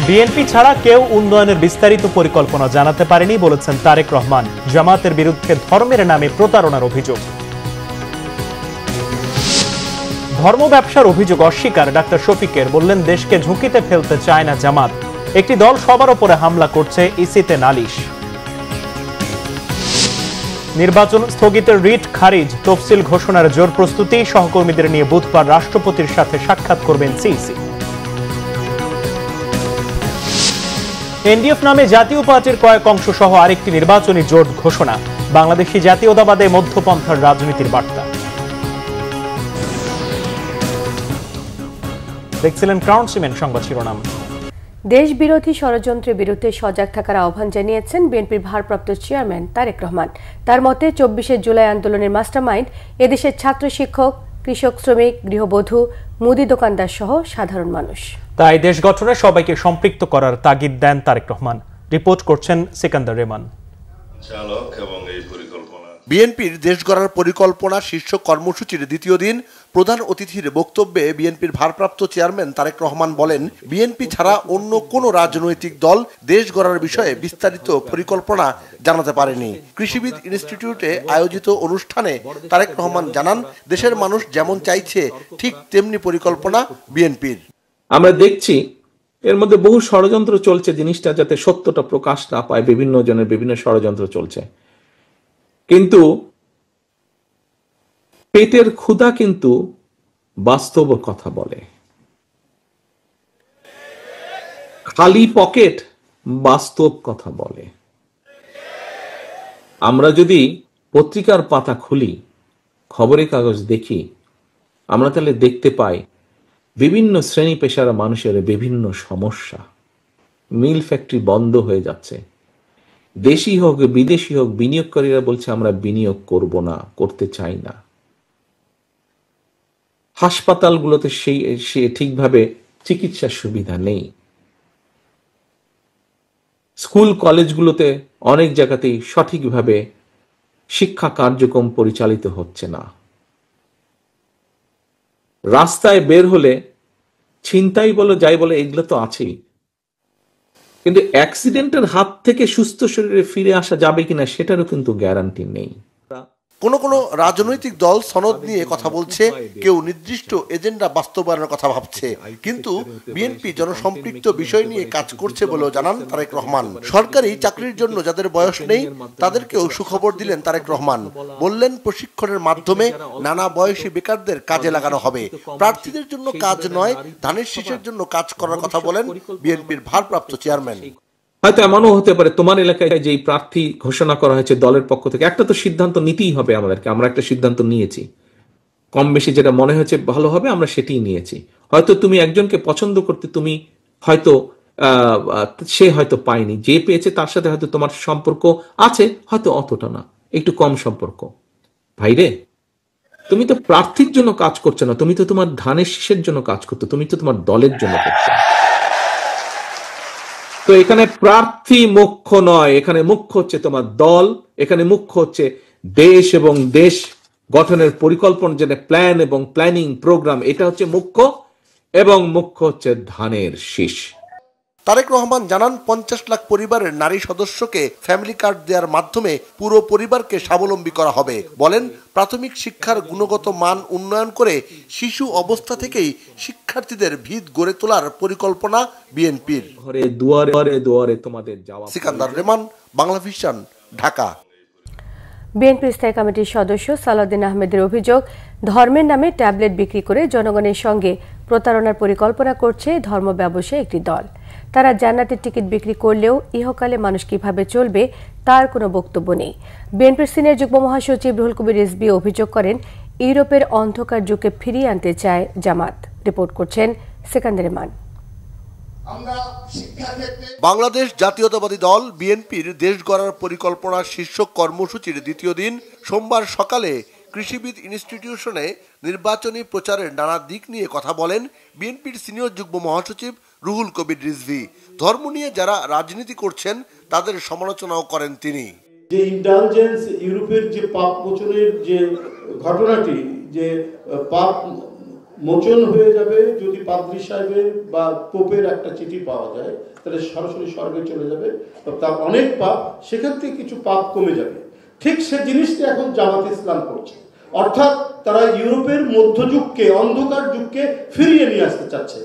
BNP ছাড়া কেউ উন্নয়নের বিস্তারিত পরিকল্পনা জানাতে পারেনি বলেছেন তারেক রহমান। জামাতের বিরুদ্ধে ধর্মের নামে প্রতারণার অভিযোগ। ধর্ম ব্যবসার অভিযোগ অস্বীকার ডাক্তার শফিকের, বললেন দেশকে ঝুঁকিতে ফেলতে চায় না জামাত। একটি দল সবার উপরে হামলা করছে, ইসিতে নালিশ। নির্বাচন স্থগিতের রিট খারিজ, তফসিল ঘোষণার জোর প্রস্তুতি। সহকর্মীদের নিয়ে বুধবার রাষ্ট্রপতির সাথে সাক্ষাৎ করবেন সিইসি। এনডিএফ নামে জাতীয় পার্টির কয়েক অংশ সহ আরেকটি নির্বাচনী জোট ঘোষণা। বাংলাদেশি জাতীয়তাবাদে মধ্যপন্থার রাজনীতির বার্তা। দেখছিলেন ক্রাউন সিমেন্ট সংবাদ শিরোনাম। দেশ বিরোধী ষড়যন্ত্রের বিরুদ্ধে সজাগ থাকার আহ্বান জানিয়েছেন বিএনপির ভারপ্রাপ্ত চেয়ারম্যান তারেক রহমান। তার মতে ২৪শে জুলাই আন্দোলনের মাস্টারমাইন্ড এদেশের ছাত্র, শিক্ষক, কৃষক, শ্রমিক, গৃহবধূ, মুদি দোকানদার সহ সাধারণ মানুষ। তাই দেশ গঠনে সবাইকে সম্পৃক্ত করার তাগিদ দেন তারেক রহমান। রিপোর্ট করছেন সিকান্দার রেমান। বিএনপির দেশ গড়ার পরিকল্পনা শীর্ষক কর্মসূচির দ্বিতীয় দিন প্রধান অতিথির বক্তব্যে বিএনপির ভারপ্রাপ্ত চেয়ারম্যান তারেক রহমান বলেন, বিএনপি ছাড়া অন্য কোনো রাজনৈতিক দল দেশ গড়ার বিষয়ে বিস্তারিত পরিকল্পনা জানাতে পারেনি। কৃষিবিদ ইনস্টিটিউটে আয়োজিত অনুষ্ঠানে তারেক রহমান জানান, দেশের মানুষ যেমন চাইছে ঠিক তেমনি পরিকল্পনা বিএনপির। আমরা দেখছি এর মধ্যে বহু ষড়যন্ত্র চলছে, জিনিসটা যাতে সত্যটা প্রকাশ না পায়, বিভিন্ন জনের বিভিন্ন ষড়যন্ত্র চলছে। কিন্তু পেটের ক্ষুধা কিন্তু বাস্তব কথা বলে, খালি পকেট বাস্তব কথা বলে। আমরা যদি পত্রিকার পাতা খুলি, খবরের কাগজ দেখি, আমরা তাহলে দেখতে পাই বিভিন্ন শ্রেণী পেশার মানুষের বিভিন্ন সমস্যা। মিল ফ্যাক্টরি বন্ধ হয়ে যাচ্ছে, দেশি হোক বিদেশি হোক বিনিয়োগকারীরা বলছে আমরা বিনিয়োগ করব না, করতে চাই না। হাসপাতালগুলোতে সে ঠিকভাবে চিকিৎসার সুবিধা নেই। স্কুল কলেজগুলোতে অনেক জায়গাতেই সঠিকভাবে শিক্ষা কার্যক্রম পরিচালিত হচ্ছে না। রাস্তায় বের হলে ছিনতাই বলো যাই বলে এগুলো তো আছেই, কিন্তু অ্যাক্সিডেন্টের হাত থেকে সুস্থ শরীরে ফিরে আসা যাবে কিনা সেটারও কিন্তু গ্যারান্টি নেই। কোনো রাজনৈতিক দল সনদ নিয়ে কথা বলছে, কেউ নির্দিষ্ট এজেন্ডা বাস্তবায়নের কথা ভাবছে, কিন্তু বিএনপি জনসম্পৃক্ত বিষয় নিয়ে কাজ করছে বলেও জানান তারেক রহমান। সরকারি চাকরির জন্য যাদের বয়স নেই তাদেরকেও সুখবর দিলেন তারেক রহমান। বললেন, প্রশিক্ষণের মাধ্যমে নানা বয়সী বেকারদের কাজে লাগানো হবে। প্রার্থীদের জন্য কাজ নয়, ধানের শীষের জন্য কাজ করার কথা বলেন বিএনপির ভারপ্রাপ্ত চেয়ারম্যান। হয়তো এমনও হতে পারে তোমার এলাকায় যে প্রার্থী ঘোষণা করা হয়েছে দলের পক্ষ থেকে, একটা তো সিদ্ধান্ত নিতেই হবে আমাদেরকে। আমরা একটা সিদ্ধান্ত নিয়েছি, কম বেশি যেটা মনে হয়েছে ভালো হবে আমরা সেটাই নিয়েছি। হয়তো তুমি একজনকে পছন্দ করতে, তুমি হয়তো সে হয়তো পায়নি, যে পেয়েছে তার সাথে হয়তো তোমার সম্পর্ক আছে, হয়তো অতটা না, একটু কম সম্পর্ক। ভাইরে, তুমি তো প্রার্থীর জন্য কাজ করছো না, তুমি তো তোমার ধানের শীষের জন্য কাজ করছো, তুমি তো তোমার দলের জন্য করছো। তো এখানে প্রার্থী মুখ্য নয়, এখানে মুখ্য হচ্ছে তোমার দল, এখানে মুখ্য হচ্ছে দেশ এবং দেশ গঠনের পরিকল্পনা, যেটা প্ল্যান এবং প্ল্যানিং প্রোগ্রাম, এটা হচ্ছে মুখ্য, এবং মুখ্য হচ্ছে ধানের শীষ। তারেক রহমান জানান, ৫০ লাখ পরিবারের নারী সদস্যকে ফ্যামিলি কার্ড দেওয়ার মাধ্যমে পুরো পরিবারকে স্বাবলম্বী করা হবে। বলেন, প্রাথমিক শিক্ষার গুণগত মান উন্নয়ন করে শিশু অবস্থা থেকেই শিক্ষার্থীদের ভিত গড়ে তোলার পরিকল্পনা বিএনপির। ঘরে দুয়ারে দুয়ারে তোমাদের যাওয়া। সিকান্দার রেমান, বাংলা ভিশন, ঢাকা। বিএনপি স্থায়ী কমিটির সদস্য সালাউদ্দিন আহমেদের অভিযোগ, ধর্মের নামে ট্যাবলেট বিক্রি করে জনগণের সঙ্গে প্রতারণার পরিকল্পনা করছে ধর্ম ব্যবসায়ী একটি দল। তারা জান্নাতের টিকিট বিক্রি করলেও ইহকালে মানুষ কিভাবে চলবে তার কোনো বক্তব্য নেই। বিএনপির সিনিয়র যুগ্ম মহাসচিব রুহুল কবির রিজভী অভিযোগ করেন, ইউরোপের অন্ধকার যুগে ফিরিয়ে আনতে চায় জামাত। রিপোর্ট করছেন সিকান্দার রেমান। বাংলাদেশ জাতীয়তাবাদী দল বিএনপির দেশ গড়ার পরিকল্পনা শীর্ষক কর্মসূচির দ্বিতীয় দিন সোমবার সকালে কৃষিবিদ ইনস্টিটিউশনে নির্বাচনী প্রচারের নানা দিক নিয়ে কথা বলেন বিএনপির সিনিয়র যুগ্ম মহাসচিব রুহুল কবির রিজভী। ধর্ম নিয়ে যারা রাজনীতি করছেন তাদের সমালোচনাও করেন তিনি। যে ইন্টেলিজেন্স ইউরোপের যে পাপ মোচনের যে ঘটনাটি, যে পাপ মোচন হয়ে যাবে যদি পাদ্রী সাহেবের বা পোপের একটা চিঠি পাওয়া যায়, তাহলে সরাসরি স্বর্গে চলে যাবে, তার অনেক পাপ, সেখান থেকে কিছু পাপ কমে যাবে। ঠিক সে জিনিসটা এখন জামাত ইসলাম করছে, অর্থাৎ তারা ইউরোপের মধ্যযুগকে, অন্ধকার যুগকে ফিরিয়ে নিয়ে আসতে চাচ্ছে।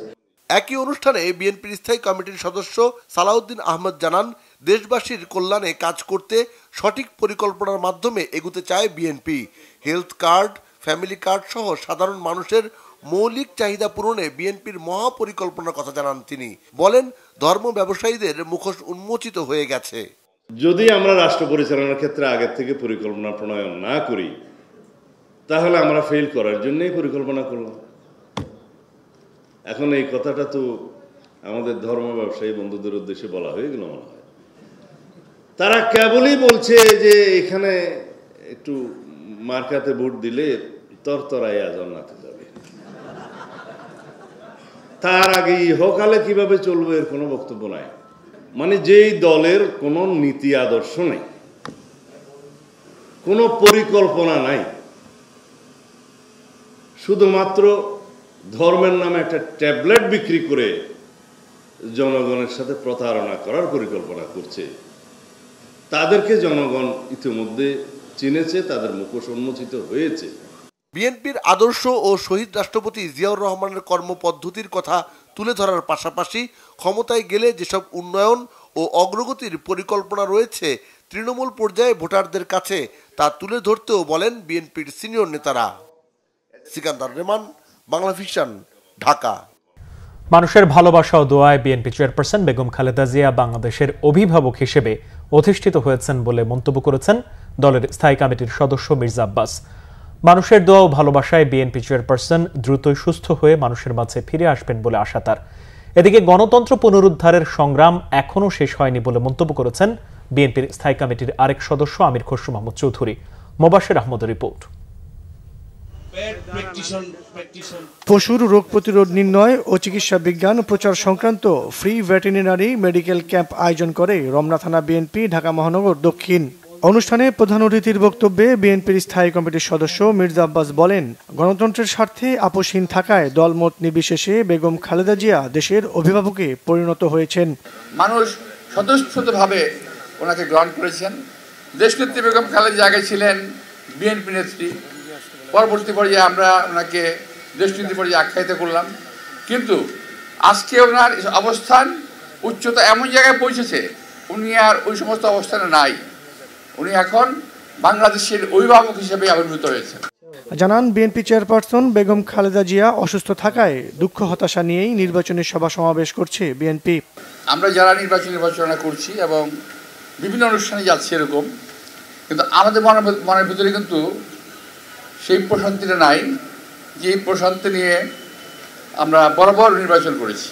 একই অনুষ্ঠানে বিএনপির স্থায়ী কমিটির সদস্য সালাউদ্দিন আহমদ জানান, দেশবাসীর কল্যাণে কাজ করতে সঠিক পরিকল্পনার মাধ্যমে এগুতে চায় BNP. Health card, family card সহ সাধারণ মানুষের মৌলিক চাহিদা পূরণে বিএনপির মহাপরিকল্পনার কথা জানান তিনি। বলেন, ধর্ম ব্যবসায়ীদের মুখোশ উন্মোচিত হয়ে গেছে। যদি আমরা রাষ্ট্র পরিচালনার ক্ষেত্রে আগের থেকে পরিকল্পনা প্রণয়ন না করি, তাহলে আমরা ফেল করার জন্যই পরিকল্পনা করলাম। এখন এই কথাটা তো আমাদের ধর্ম ব্যবসায়ী বন্ধুদের উদ্দেশ্যে বলা হয়ে গেল মনে হয়। তারা কেবলই বলছে যে এখানে একটু মার্কাতে ভোট দিলে তরতরাইয়া জান্নাতে যাবে, তার আগে ইহকালে কিভাবে চলবে এর কোনো বক্তব্য নাই। মানে যেই দলের কোনো নীতি আদর্শ নেই, কোনো পরিকল্পনা নাই, শুধুমাত্র ধর্মের নামে একটা ট্যাবলেট বিক্রি করে জনগণের সাথে প্রতারণা করার পরিকল্পনা করছে, তাদেরকে জনগণ ইতিমধ্যে চিনেছে, তাদের মুখোশ উন্মোচিত হয়েছে। বিএনপির আদর্শ ও শহীদ রাষ্ট্রপতি জিয়াউর রহমানের কর্মপদ্ধতির কথা তুলে ধরার পাশাপাশি ক্ষমতায় গেলে যেসব উন্নয়ন ও অগ্রগতির পরিকল্পনা রয়েছে তৃণমূল পর্যায়ে ভোটারদের কাছে তা তুলে ধরতেও বলেন বিএনপির সিনিয়র নেতারা। সিকান্দার রেমান, বাংলা ভিশন, ঢাকা। মানুষের ভালোবাসা ও দোয়ায় বিএনপি চেয়ারপারসন বেগম খালেদা জিয়া বাংলাদেশের অভিভাবক হিসেবে অধিষ্ঠিত হয়েছেন বলে মন্তব্য করেছেন দলের স্থায়ী কমিটির সদস্য মির্জা আব্বাস। মানুষের দোয়া ও ভালোবাসায় বিএনপি চেয়ারপারসন দ্রুতই সুস্থ হয়ে মানুষের মাঝে ফিরে আসবেন বলে আশা তার। এদিকে গণতন্ত্র পুনরুদ্ধারের সংগ্রাম এখনও শেষ হয়নি বলে মন্তব্য করেছেন বিএনপির স্থায়ী কমিটির আরেক সদস্য আমির খসরু মাহমুদ চৌধুরী। মোবাশ্বের আহমদের রিপোর্ট। পশুর রোগ প্রতিরোধ নির্ণয় ও চিকিৎসা বিজ্ঞান প্রচার সংক্রান্ত ফ্রি ভেটেরিনারি মেডিকেল ক্যাম্প আয়োজন করে রমনা থানা বিএনপি, ঢাকা মহানগর দক্ষিণ। অনুষ্ঠানে প্রধান অতিথির বক্তব্যে বিএনপির স্থায়ী কমিটির সদস্য মির্জা আব্বাস বলেন, গণতন্ত্রের স্বার্থে আপোষহীন থাকায় দলমত নির্বিশেষে বেগম খালেদা জিয়া দেশের অভিভাবকে পরিণত হয়েছেন। মানুষ স্বতঃস্ফূর্তভাবে ওনাকে গ্রহণ করেছেন। দেশনেত্রী বেগম খালেদা জিয়া আগে ছিলেন বিএনপি নেত্রী, পরবর্তী পর্যায়ে আমরা ওনাকে দেশনেত্রী পর্যায়ে আখ্যায়িত করলাম, কিন্তু আজকে ওনার অবস্থান উচ্চতা এমন জায়গায় পৌঁছেছে, উনি আর ওই সমস্ত অবস্থানে নাই। উনি এখন বাংলাদেশের অভিভাবক হিসেবে আবির্ভূত হয়েছেন। জানান বিএনপি চেয়ারপারসন বেগম খালেদা জিয়া অসুস্থ থাকায় দুঃখ হতাশা নিয়েই নির্বাচনী সভা সমাবেশ করছে বিএনপি। আমরা যারা নির্বাচনা করছি এবং বিভিন্ন অনুষ্ঠানে যাচ্ছি এরকম, কিন্তু আমাদের মনের ভিতরে কিন্তু সেই প্রশান্তিটা নাই যে প্রশান্তি নিয়ে আমরা বরাবর নির্বাচন করেছি।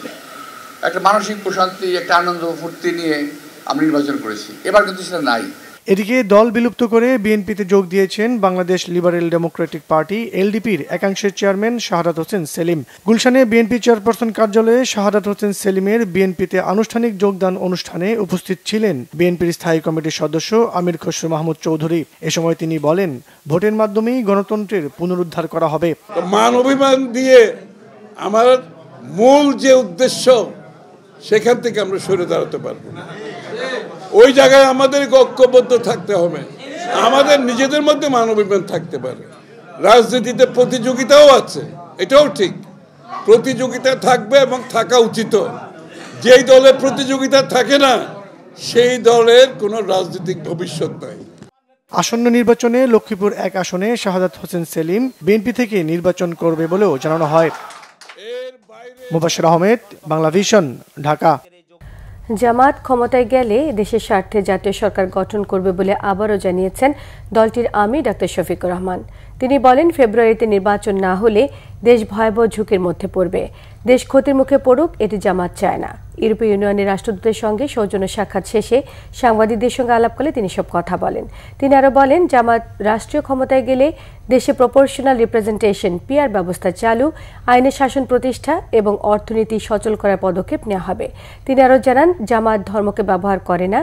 একটা মানসিক প্রশান্তি, একটা আনন্দ ফুর্তি নিয়ে আমরা নির্বাচন করেছি, এবার কিন্তু সেটা নাই। এদিকে দল বিলুপ্ত করে বিএনপিতে যোগ দিয়েছেন বাংলাদেশ লিবারেল ডেমোক্রেটিক পার্টি এলডিপির একাংশের চেয়ারম্যান শাহাদাত হোসেন সেলিম। গুলশানে বিএনপি চেয়ারপারসন কার্যালয়ে শাহাদাত হোসেন সেলিমের বিএনপিতে আনুষ্ঠানিক যোগদান অনুষ্ঠানে উপস্থিত ছিলেন বিএনপির স্থায়ী কমিটির সদস্য আমির খসরু মাহমুদ চৌধুরী। এ সময় তিনি বলেন, ভোটের মাধ্যমেই গণতন্ত্রের পুনরুদ্ধার করা হবে। মান অভিমান দিয়ে আমার মূল যে উদ্দেশ্য, সেখান থেকে আমরা সরে দাঁড়াতে পারবো না। ওই জায়গায় আমাদের ঐক্যবদ্ধ থাকতে হবে। আমাদের নিজেদের মধ্যে মানবিমান থাকতে পারে। রাজনীতিতে প্রতিযোগিতাও আছে, এটাও ঠিক, প্রতিযোগিতা থাকবে এবং থাকা উচিত। যেই দলের প্রতিযোগিতা থাকে না, সেই দলের কোনো রাজনৈতিক ভবিষ্যৎ নাই। আসন্ন নির্বাচনে লক্ষ্মীপুর 1 আসনে শাহাদাত হোসেন সেলিম বিএনপি থেকে নির্বাচন করবে বলেও জানানো হয়। মোবাশ্বের আহমেদ, বাংলা ভিশন, ঢাকা। জামাত ক্ষমতায় গেলে দেশের স্বার্থে জাতীয় সরকার গঠন করবে বলে আবারও জানিয়েছেন দলটির আমির ডাক্তার শফিকুর রহমান। তিনি বলেন, ফেব্রুয়ারিতে নির্বাচন না হলে দেশ ভয়াবহ ঝুঁকির মধ্যে পড়বে। দেশ ক্ষতির মুখে পড়ুক, এটি জামাত চায় না। ইউরোপীয় ইউনিয়নের রাষ্ট্রদূতের সঙ্গে সৌজন্য সাক্ষাৎ শেষে সাংবাদিকদের সঙ্গে আলাপকালে তিনি সব কথা বলেন। তিনি আরও বলেন, জামাত রাষ্ট্রীয় ক্ষমতায় গেলে দেশে প্রপোর্শনাল রিপ্রেজেন্টেশন পিআর ব্যবস্থা চালু, আইনের শাসন প্রতিষ্ঠা এবং অর্থনীতি সচল করার পদক্ষেপ নেওয়া হবে। তিনি আরও জানান, জামাত ধর্মকে ব্যবহার করে না,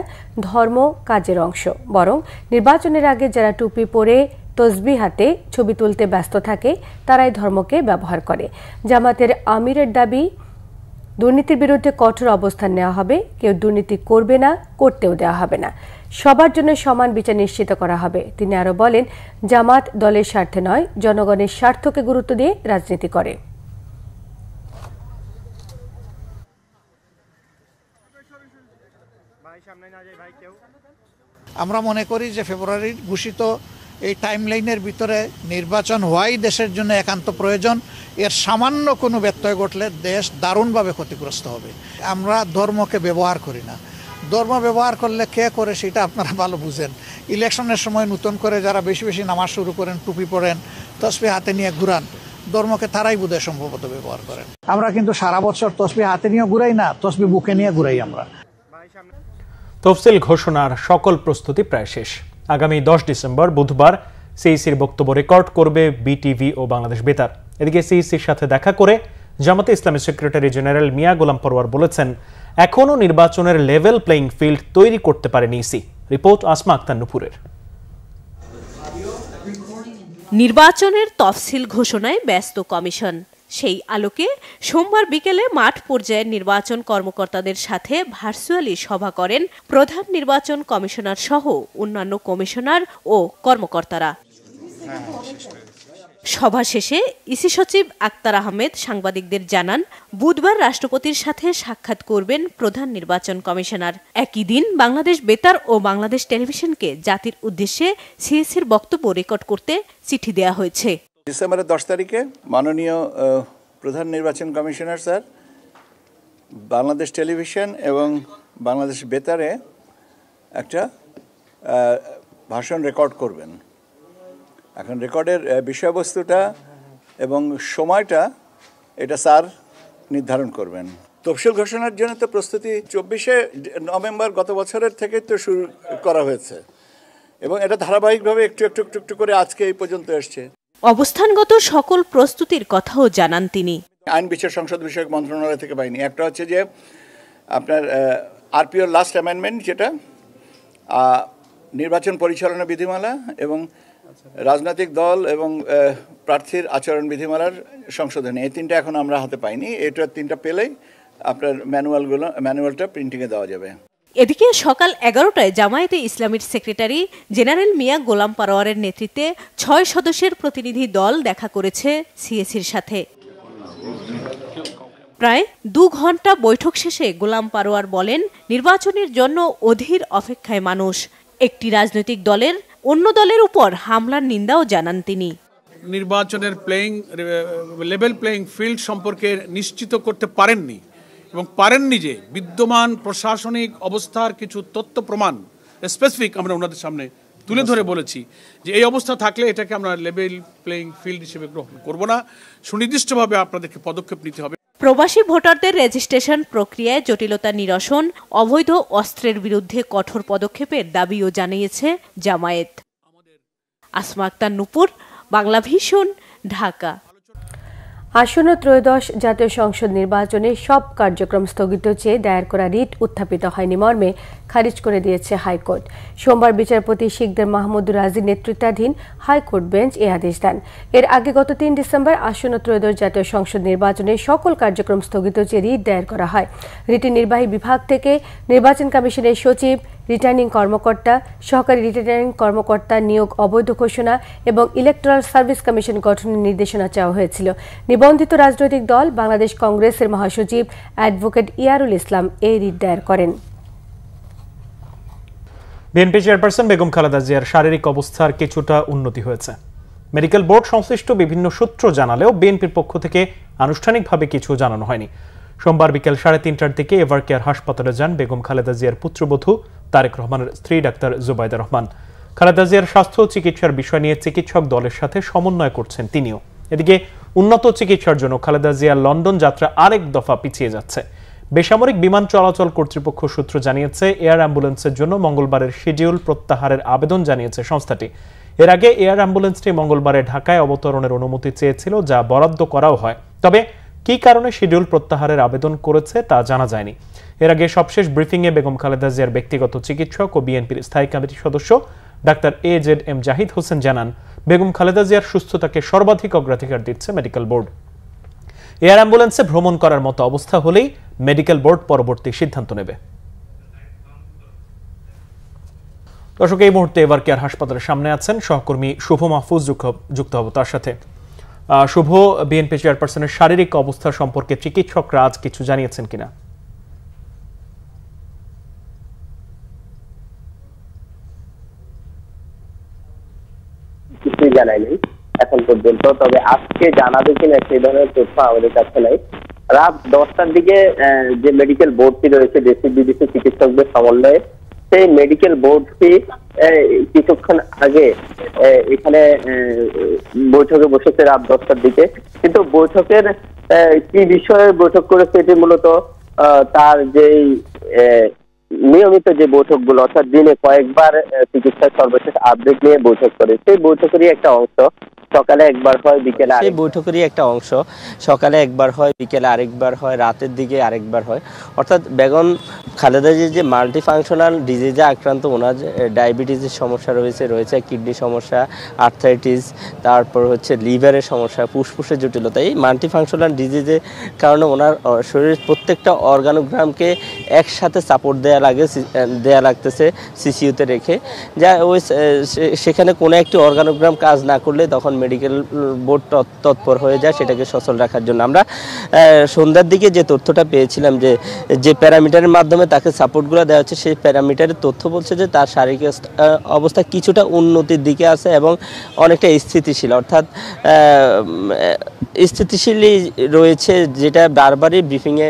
ধর্ম কাজের অংশ। বরং নির্বাচনের আগে যারা টুপি পরে তসবিহ হাতে ছবি তুলতে ব্যস্ত থাকে তারাই ধর্মকে ব্যবহার করে। জামাতের আমিরের দাবি, দুর্নীতির বিরুদ্ধে কঠোর অবস্থান নেওয়া হবে, কেউ দুর্নীতি করবে না, করতেও দেওয়া হবে না, সবার জন্য সমান বিচার নিশ্চিত করা হবে। তিনি আরো বলেন, জামাত দলের স্বার্থে নয়, জনগণের স্বার্থকে গুরুত্ব দিয়ে রাজনীতি করে। আমরা মনে করি যে ফেব্রুয়ারির ঘোষিত এই টাইমলাইনের ভিতরে নির্বাচন হওয়াই দেশের জন্য একান্ত প্রয়োজন। এর সামান্য কোনো ব্যত্যয় ঘটলে দেশ দারুণভাবে ক্ষতিগ্রস্ত হবে। আমরা ধর্মকে ব্যবহার করি না, ধর্ম ব্যবহার করলে কে করে সেটা আপনারা ভালো বুঝেন। ইলেকশনের সময় নতুন করে যারা বেশি বেশি নামাজ শুরু করেন, টুপি পরেন, তসবিহ হাতে নিয়ে ঘুরান, ধর্মকে তারাই বোধহয় সম্ভবত ব্যবহার করেন। আমরা কিন্তু সারা বছর তসবিহ হাতে নিয়ে ঘুরাই না, তসবিহ বুকে নিয়ে ঘুরাই। আমরা তফসিল ঘোষণার সকল প্রস্তুতি প্রায় শেষ। আগামী 10 ডিসেম্বর বুধবার সিইসির বক্তব্য রেকর্ড করবে বিটিভি ও বাংলাদেশ বেতার। এদিকে সিইসির সাথে দেখা করে জামাতে ইসলামী সেক্রেটারি জেনারেল মিয়া গোলাম পরোয়ার বলেছেন, এখনও নির্বাচনের লেভেল প্লেইং ফিল্ড তৈরি করতে পারেনি ইসি। রিপোর্ট আসমা আক্তার নুপুরের। নির্বাচনের তফসিল ঘোষণায় ব্যস্ত কমিশন। সেই আলোকে সোমবার বিকেলে মাঠ পর্যায়ের নির্বাচন কর্মকর্তাদের সাথে ভার্চুয়ালি সভা করেন প্রধান নির্বাচন কমিশনার সহ অন্যান্য কমিশনার ও কর্মকর্তারা। সভা শেষে ইসি সচিব আক্তার আহমেদ সাংবাদিকদের জানান, বুধবার রাষ্ট্রপতির সাথে সাক্ষাৎ করবেন প্রধান নির্বাচন কমিশনার। একই দিন বাংলাদেশ বেতার ও বাংলাদেশ টেলিভিশনকে জাতির উদ্দেশ্যে সিএসির বক্তব্য রেকর্ড করতে চিঠি দেওয়া হয়েছে। ডিসেম্বরের 10 তারিখে মাননীয় প্রধান নির্বাচন কমিশনার স্যার বাংলাদেশ টেলিভিশন এবং বাংলাদেশ বেতারে একটা ভাষণ রেকর্ড করবেন। এখন রেকর্ডের বিষয়বস্তুটা এবং সময়টা এটা স্যার নির্ধারণ করবেন। তফসিল ঘোষণার জন্য তো প্রস্তুতি 24শে নভেম্বর গত বছরের থেকে তো শুরু করা হয়েছে এবং এটা ধারাবাহিকভাবে একটু একটু একটু একটু করে আজকে এই পর্যন্ত এসছে। অবস্থানগত সকল প্রস্তুতির কথাও জানান তিনি। আইন বিচার সংসদ বিষয়ক মন্ত্রণালয় থেকে পাইনি। একটা হচ্ছে যে আপনার আরপিওর লাস্ট অ্যামেন্ডমেন্ট, যেটা নির্বাচন পরিচালনা বিধিমালা এবং রাজনৈতিক দল এবং প্রার্থীর আচরণ বিধিমালার সংশোধনী, এই তিনটা এখন আমরা হাতে পাইনি। এটা তিনটা পেলেই আপনার ম্যানুয়ালটা প্রিন্টিংয়ে দেওয়া যাবে। এদিকে সকাল 11টায় জামায়াতে ইসলামীর সেক্রেটারি জেনারেল মিয়া গোলাম পরোয়ারের নেতৃত্বে 6 সদস্যের প্রতিনিধি দল দেখা করেছে সিএসির সাথে। প্রায় 2 ঘন্টা বৈঠক শেষে গোলাম পরোয়ার বলেন, নির্বাচনের জন্য অধীর অপেক্ষায় মানুষ। একটি রাজনৈতিক দলের অন্য দলের উপর হামলার নিন্দাও জানান তিনি। নির্বাচনের লেভেল প্লেইং ফিল্ড সম্পর্কে নিশ্চিত করতে পারেননি এবং পারেননি যে বিদ্যমান প্রশাসনিক অবস্থার কিছু তথ্য প্রমাণ স্পেসিফিক আমরা ওনাদের সামনে তুলে ধরে বলেছি যে এই অবস্থা থাকলে এটাকে আমরা লেভেল প্লেইং ফিল্ড হিসেবে গ্রহণ করব না, সুনির্দিষ্টভাবে আপনাদেরকে পদক্ষেপ নিতে হবে। প্রবাসী ভোটারদের রেজিস্ট্রেশন প্রক্রিয়ায় জটিলতা নিরসন, অবৈধ অস্ত্রের বিরুদ্ধে কঠোর পদক্ষেপের দাবিও জানিয়েছে জামায়াত। আসমা আক্তার নুপুর, বাংলা ভিশন, ঢাকা। আসন্ন ত্রয়োদশ জাতীয় সংসদ নির্বাচনে সব কার্যক্রম স্থগিত চেয়ে দায়ের করা রিট উত্থাপিত হয়নি মর্মে খারিজ করে দিয়েছে হাইকোর্ট। সোমবার বিচারপতি শিকদার মাহমুদুর রাজির নেতৃত্বাধীন হাইকোর্ট বেঞ্চ এ আদেশ দেন। এর আগে গত 3 ডিসেম্বর আসন্ন ত্রয়োদশ জাতীয় সংসদ নির্বাচনে সকল কার্যক্রম স্থগিত চেয়ে রিট দায়ের করা হয়। রিটের নির্বাহী বিভাগ থেকে নির্বাচন কমিশনের সচিব, রিটার্নিং কর্মকর্তা, সহকারী রিটার্নিং কর্মকর্তা নিয়োগ অবৈধ ঘোষণা এবং ইলেকট্রাল সার্ভিস কমিশন গঠনের নির্দেশনা চাওয়া হয়েছিল। নিবন্ধিত রাজনৈতিক দল বাংলাদেশ কংগ্রেসের মহাসচিব অ্যাডভোকেট ইয়ারুল ইসলাম এই রিট দায়ের করেন। বিএনপি চেয়ারপারসন বেগম খালেদা জিয়ার শারীরিক অবস্থার কিছুটা উন্নতি হয়েছে। মেডিকেল বোর্ড সংশ্লিষ্ট বিভিন্ন সূত্র জানালেও বিএনপির পক্ষ থেকে আনুষ্ঠানিকভাবে কিছু জানানো হয়নি। সোমবার বিকেল 3:30টার দিকে এভার কেয়ার হাসপাতালে যান বেগম খালেদা জিয়ার পুত্রবধূ তারেক রহমানের স্ত্রী ডাক্তার জুবাইদা রহমান। খালেদা জিয়ার স্বাস্থ্য চিকিৎসার বিষয় নিয়ে চিকিৎসক দলের সাথে সমন্বয় করছেন তিনিও। এদিকে উন্নত চিকিৎসার জন্য খালেদা জিয়ার লন্ডন যাত্রা আরেক দফা পিছিয়ে যাচ্ছে। বেসামরিক বিমান চলাচল কর্তৃপক্ষ সূত্র জানিয়েছে, এয়ার অ্যাম্বুলেন্সের জন্য মঙ্গলবারের শিডিউল প্রত্যাহারের আবেদন জানিয়েছে সংস্থাটি। এর আগে এয়ার অ্যাম্বুলেন্সটি মঙ্গলবারে ঢাকায় অবতরণের অনুমতি চেয়েছিল, যা বরাদ্দ করাও হয়। তবে কি কারণে শিডিউল প্রত্যাহারের আবেদন করেছে তা জানা যায়নি। এর আগে সবশেষ ব্রিফিংয়ে বেগম খালেদা জিয়ার ব্যক্তিগত চিকিৎসক ও বিএনপির স্থায়ী কমিটির সদস্য ডাক্তার AZM জাহিদ হোসেন জানান, বেগম খালেদা জিয়ার সুস্থতাকে সর্বাধিক অগ্রাধিকার দিচ্ছে মেডিকেল বোর্ড। এয়ার অ্যাম্বুলেন্সে ভ্রমণ করার মতো অবস্থা হলেই মেডিকেল বোর্ড পরবর্তী সিদ্ধান্ত নেবে। দর্শক, এই মুহূর্তে এবার কেয়ার হাসপাতালের সামনে আছেন সহকর্মী শুভ মাহফুজ, যুক্ত হব তার সাথে। শুভ, বিএনপি চেয়ারপারসনের শারীরিক অবস্থা সম্পর্কে চিকিৎসকরা আজ কিছু জানিয়েছেন কিনা? কিছুই জানাই নেই এখন পর্যন্ত, তবে আজকে জানাবে কিনা সেই ধরনের তথ্য আমাদের কাছে নাই। রাত 10টার দিকে যে মেডিকেল বোর্ডটি রয়েছে দেশি বিদেশি চিকিৎসকদের সমন্বয়ে, সেই মেডিকেল বোর্ডটি কিছুক্ষণ আগে এখানে বৈঠকে বসেছে রাত 10টার দিকে। কিন্তু বৈঠকের কি বিষয়ে বৈঠক করেছে এটি মূলত তার যেই নিয়মিত যে বৈঠকগুলো, অর্থাৎ দিনে কয়েকবার চিকিৎসার সর্বশেষ আপডেট নিয়ে বৈঠক করে, সেই বৈঠকেরই একটা অংশ। সকালে একবার হয়, বিকেলে সেই বৈঠকেরই একটা অংশ। সকালে একবার হয়, বিকেলে আরেকবার হয়, রাতের দিকে আরেকবার হয়। অর্থাৎ বেগম খালেদা জির যে মাল্টি ফাংশনাল ডিজিজে আক্রান্ত, ওনার ডায়াবেটিসের সমস্যা রয়েছে কিডনি সমস্যা, আর্থাইটিস, তারপর হচ্ছে লিভারের সমস্যা, ফুসফুসের জটিলতা। এই মাল্টি ফাংশনাল ডিজিজের কারণে ওনার শরীরের প্রত্যেকটা অর্গানোগ্রামকে একসাথে সাপোর্ট দেয়া লাগতেছে সিসিইউতে রেখে। যা ওই সেখানে কোনো একটি অর্গানোগ্রাম কাজ না করলে তখন মেডিকেল বোর্ড তৎপর হয়ে যায় সেটাকে সচল রাখার জন্য। আমরা সন্ধ্যার দিকে যে তথ্যটা পেয়েছিলাম যে প্যারামিটারের মাধ্যমে তাকে সাপোর্টগুলো দেওয়া হচ্ছে, সেই প্যারামিটারের তথ্য বলছে যে তার শারীরিক অবস্থা কিছুটা উন্নতির দিকে আছে এবং অনেকটা স্থিতিশীল, অর্থাৎ স্থিতিশীলই রয়েছে, যেটা বারবারই ব্রিফিংয়ে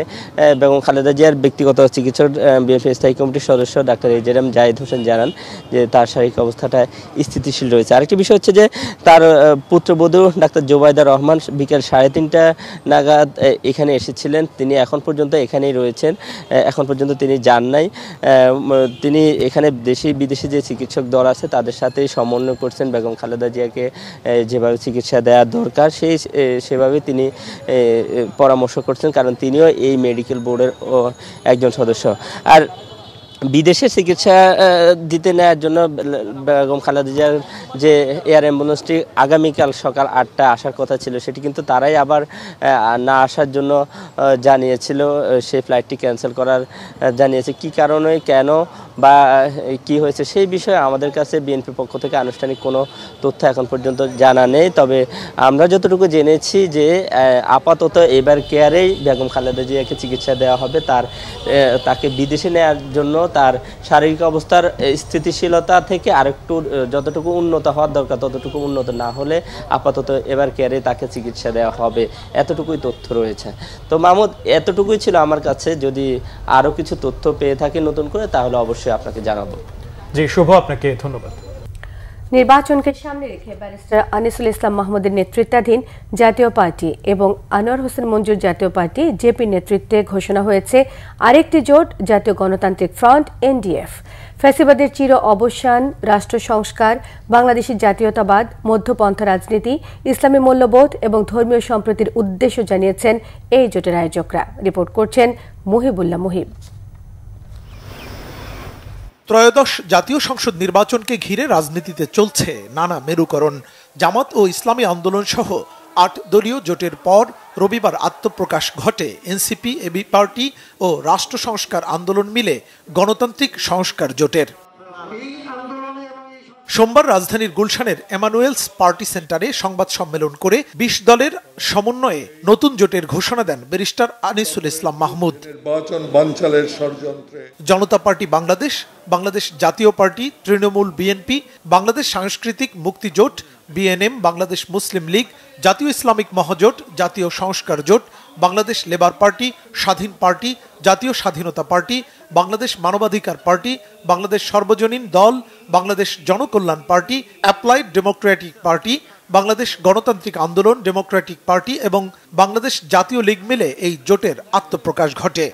বেগম খালেদা জিয়ার ব্যক্তিগত চিকিৎসক বিএনপি স্থায়ী কমিটির সদস্য ডাক্তার AZM জাহিদ হোসেন জানান যে তার শারীরিক অবস্থাটা স্থিতিশীল রয়েছে। আরেকটি বিষয় হচ্ছে যে তার পুত্রবধূ ডাক্তার জোবাইদা রহমান বিকেল 3:30 নাগাদ এখানে এসেছিলেন। তিনি এখন পর্যন্ত এখানেই রয়েছেন, এখন পর্যন্ত তিনি যান নাই। তিনি এখানে দেশি বিদেশি যে চিকিৎসক দল আছে তাদের সাথেই সমন্বয় করছেন বেগম খালেদা জিয়াকে যেভাবে চিকিৎসা দেওয়ার দরকার সেভাবে তিনি পরামর্শ করছেন, কারণ তিনিও এই মেডিকেল বোর্ডের একজন সদস্য। আর বিদেশে চিকিৎসা দিতে নেওয়ার জন্য বেগম খালেদা জিয়ার যে এয়ার অ্যাম্বুলেন্সটি আগামীকাল সকাল 8টায় আসার কথা ছিল, সেটি কিন্তু তারাই আবার না আসার জন্য জানিয়েছিল, সেই ফ্লাইটটি ক্যান্সেল করার জানিয়েছে। কি কারণে, কেন বা কি হয়েছে সেই বিষয়ে আমাদের কাছে বিএনপির পক্ষ থেকে আনুষ্ঠানিক কোনো তথ্য এখন পর্যন্ত জানা নেই। তবে আমরা যতটুকু জেনেছি যে আপাতত এবার কেয়ারেই বেগম খালেদা জিয়াকে চিকিৎসা দেওয়া হবে। তাকে বিদেশে নেওয়ার জন্য তার শারীরিক অবস্থার স্থিতিশীলতা থেকে আরেকটু যতটুকু উন্নত হওয়ার দরকার ততটুকু উন্নত না হলে আপাতত এবার কেয়ারে তাকে চিকিৎসা দেওয়া হবে, এতটুকুই তথ্য রয়েছে। তো মাহমুদ, এতটুকুই ছিল আমার কাছে। যদি আরও কিছু তথ্য পেয়ে থাকি নতুন করে তাহলে অবশ্যই আপনাকে জানাবো। জি শুভ, আপনাকে ধন্যবাদ। নির্বাচনকে সামনে রেখে ব্যারিস্টার আনিসুল ইসলাম মাহমুদের নেতৃত্বাধীন জাতীয় পার্টি এবং আনোয়ার হোসেন মঞ্জুর জাতীয় পার্টি জেপির নেতৃত্বে ঘোষণা হয়েছে আরেকটি জোট, জাতীয় গণতান্ত্রিক ফ্রন্ট NDF। ফ্যাসিবাদের চির অবসান, রাষ্ট্র সংস্কার, বাংলাদেশের জাতীয়তাবাদ, মধ্যপন্থা রাজনীতি, ইসলামী মূল্যবোধ এবং ধর্মীয় সম্প্রীতির উদ্দেশ্য জানিয়েছেন এই জোটের আয়োজকরা। রিপোর্ট করছেন মুহিবুল্লাহ মুহিব। ত্রয়োদশ জাতীয় সংসদ নির্বাচনকে ঘিরে রাজনীতিতে চলছে নানা মেরুকরণ। জামাত ও ইসলামী আন্দোলন সহ 8 দলীয় জোটের পর রবিবার আত্মপ্রকাশ ঘটে এনসিপি, এবি পার্টি ও রাষ্ট্র সংস্কার আন্দোলন মিলে গণতান্ত্রিক সংস্কার জোটের। সোমবার রাজধানীর গুলশানের এমানুয়েলস পার্টি সেন্টারে সংবাদ সম্মেলন করে 20 দলের সমন্বয়ে নতুন জোটের ঘোষণা দেন ব্যারিস্টার আনিসুল ইসলাম মাহমুদ। জনতা পার্টি বাংলাদেশ, বাংলাদেশ জাতীয় পার্টি, তৃণমূল, বিএনপি, বাংলাদেশ সাংস্কৃতিক মুক্তি জোট, BNM, বাংলাদেশ মুসলিম লীগ, জাতীয় ইসলামিক মহাজোট, জাতীয় সংস্কার জোট, বাংলাদেশ লেবার পার্টি, স্বাধীন পার্টি, জাতীয় স্বাধীনতা পার্টি, বাংলাদেশ মানবাধিকার পার্টি, বাংলাদেশ সর্বজনীন দল, Bangladesh Janakalyan party, applied Democratic party, Bangladesh গণতান্ত্রিক আন্দোলন ডেমোক্রেটিক পার্টি এবং বাংলাদেশ জাতীয় লীগ মিলে এই জোটের আত্মপ্রকাশ ঘটে।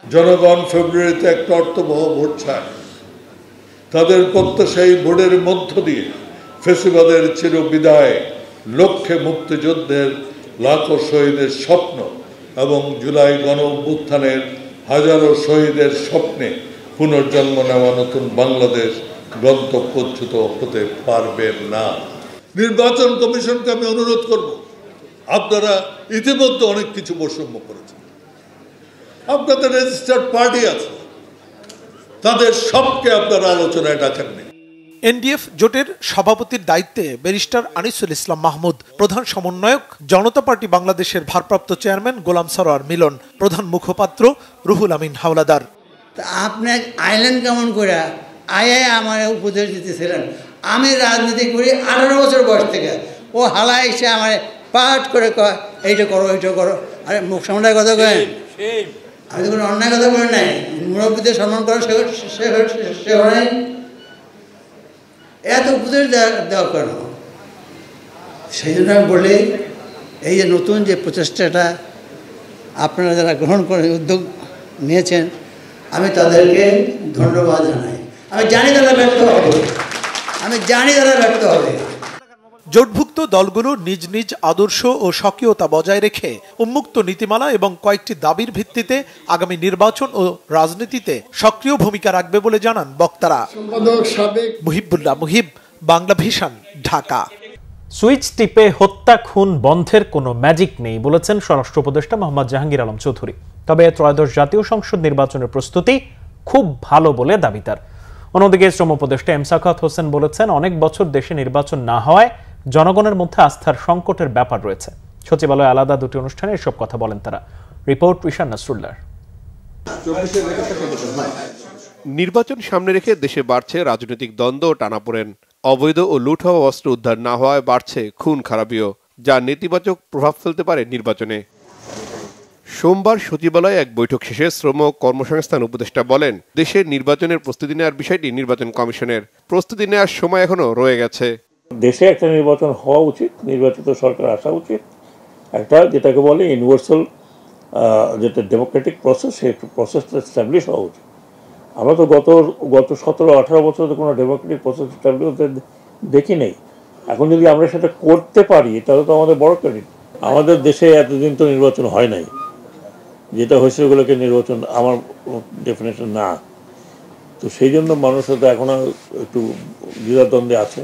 জনগণ ফেব্রুয়ারিতে একটা অর্থবহ ভোট চায়। তাদের প্রত্যাশা এই ভোটের মধ্য দিয়ে ফ্যাসিবাদের চিরবিদায়, লক্ষ্যে মুক্তিযুদ্ধের লাখো শহীদের স্বপ্ন এবং জুলাই গণ অভ্যুত্থানের হাজারো শহীদের স্বপ্নে পুনর্জন্ম নেওয়া নতুন বাংলাদেশ গন্তব্যচ্যুত হতে পারবেন না। নির্বাচন কমিশনকে আমি অনুরোধ করব, আপনারা ইতিমধ্যে অনেক কিছু বৈষম্য করেছেন, আপনাদের রেজিস্টার্ড পার্টি আছে, তাদের সবকে আপনারা আলোচনায় ডাকেননি। এনডিএফ জোটের সভাপতির দায়িত্বে ব্যারিস্টার আনিসুল ইসলাম মাহমুদ, প্রধান সমন্বয়ক জনতা পার্টি বাংলাদেশের ভারপ্রাপ্ত চেয়ারম্যান গোলাম সরোয়ার মিলন, প্রধান মুখপাত্র রুহুল আমিন হাওলাদার। আপনি আইলেন কেমন করে আয়ে আমার উপদেশ দিতেছিলেন, আমি রাজনীতি করি 18 বছর বয়স থেকে, ও হালা এসে আমার পাঠ করে কয় এইটা করো এইটা করো। আরে মুখ সামলায় কথা কয়, আমি তো কোনো অন্যায় কথা বলি নাই, মুরব্বীদের সম্মান করা সে হয়। এত উপদেশ দেওয়া কেন? সেই জন্য আমি বলি, এই যে নতুন যে প্রচেষ্টাটা আপনারা যারা গ্রহণ করে উদ্যোগ নিয়েছেন, আমি তাদেরকে ধন্যবাদ জানাই। আমি জানি তারা ব্যর্থ হবে। জোটভুক্ত দলগুলো নিজ নিজ আদর্শ ও স্বকীয়তা বজায় রেখে উন্মুক্ত নীতিমালা এবং কয়েকটি দাবির ভিত্তিতে আগামী নির্বাচন ও রাজনীতিতে সক্রিয় ভূমিকা রাখবে বলে জানান বক্তারা। মুহিবুল্লাহ মুহিব, বাংলা ভিশন, ঢাকা। সুইচ টিপে হত্যা খুন বন্ধের কোনো ম্যাজিক নেই বলেছেন স্বরাষ্ট্র উপদেষ্টা মোহাম্মদ জাহাঙ্গীর আলম চৌধুরী। তবে ত্রয়োদশ জাতীয় সংসদ নির্বাচনের প্রস্তুতি খুব ভালো বলে দাবি তার। অন্যদিকে শ্রম উপদেষ্টা এম সাখাওয়াত হোসেন বলেছেন, অনেক বছর দেশে নির্বাচন না হওয়ায় জনগণের মধ্যে আস্থার সংকটের ব্যাপার রয়েছে। সচিবালয়ে আলাদা দুটি অনুষ্ঠানে এসব কথা বলেন তারা। রিপোর্ট রিশান নাসরুল্লাহ। নির্বাচন সামনে রেখে দেশে বাড়ছে রাজনৈতিক দ্বন্দ্ব ও টানাপোড়েন। অবৈধ ও লুট হওয়া অস্ত্র উদ্ধার না হওয়ায় বাড়ছে খুন খারাপিও, যা নেতিবাচক প্রভাব ফেলতে পারে নির্বাচনে। সোমবার সচিবালয়ে এক বৈঠক শেষে শ্রম ও কর্মসংস্থান উপদেষ্টা বলেন, দেশের নির্বাচনের প্রস্তুতি নেওয়ার বিষয়টি নির্বাচন কমিশনের। প্রস্তুতি নেওয়ার সময় এখনো রয়ে গেছে। দেশে একটা নির্বাচন হওয়া উচিত, নির্বাচিত সরকার আসা উচিত, একটা যেটাকে বলে ইউনিভার্সাল যেটা ডেমোক্রেটিক প্রসেস, সেই প্রসেসটা এস্টাবলিশ হওয়া উচিত। আমরা তো গত 17-18 বছর তো কোনো ডেমোক্রেটিক প্রসেস এস্টাবলিশ হতে দেখি নেই। এখন যদি আমরা সেটা করতে পারি তাহলে তো আমাদের বড় ক্রেডিট। আমাদের দেশে এতদিন তো নির্বাচন হয় নাই, যেটা হয়েছে ওগুলোকে নির্বাচন আমার ডেফিনেশন না। তো সেই জন্য মানুষ হয়তো এখনো একটু দ্বিধাদ্বন্দ্বে আছে,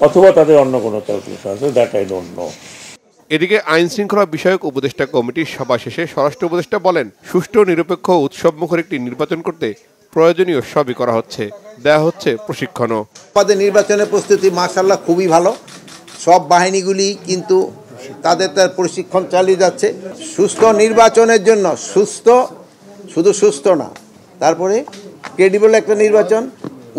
অথবা তাদের অন্য কোনো ক্যালকুলেশন আছে, দ্যাট আই ডোন্ট নো। এদিকে আইন শৃঙ্খলা বিষয়ক উপদেষ্টা কমিটির সভা শেষে স্বরাষ্ট্র উপদেষ্টা বলেন, সুষ্ঠু নিরপেক্ষ উৎসবমুখর একটি নির্বাচন করতে প্রয়োজনীয় সবই করা হচ্ছে, দেয়া হচ্ছে প্রশিক্ষণও। আমাদের নির্বাচনের প্রস্তুতি মাশাআল্লাহ খুবই ভালো, সব বাহিনীগুলি কিন্তু তাদের প্রশিক্ষণ চালিয়ে যাচ্ছে। সুস্থ নির্বাচনের জন্য, শুধু সুস্থ না, তারপরে ক্রেডিবল একটা নির্বাচন,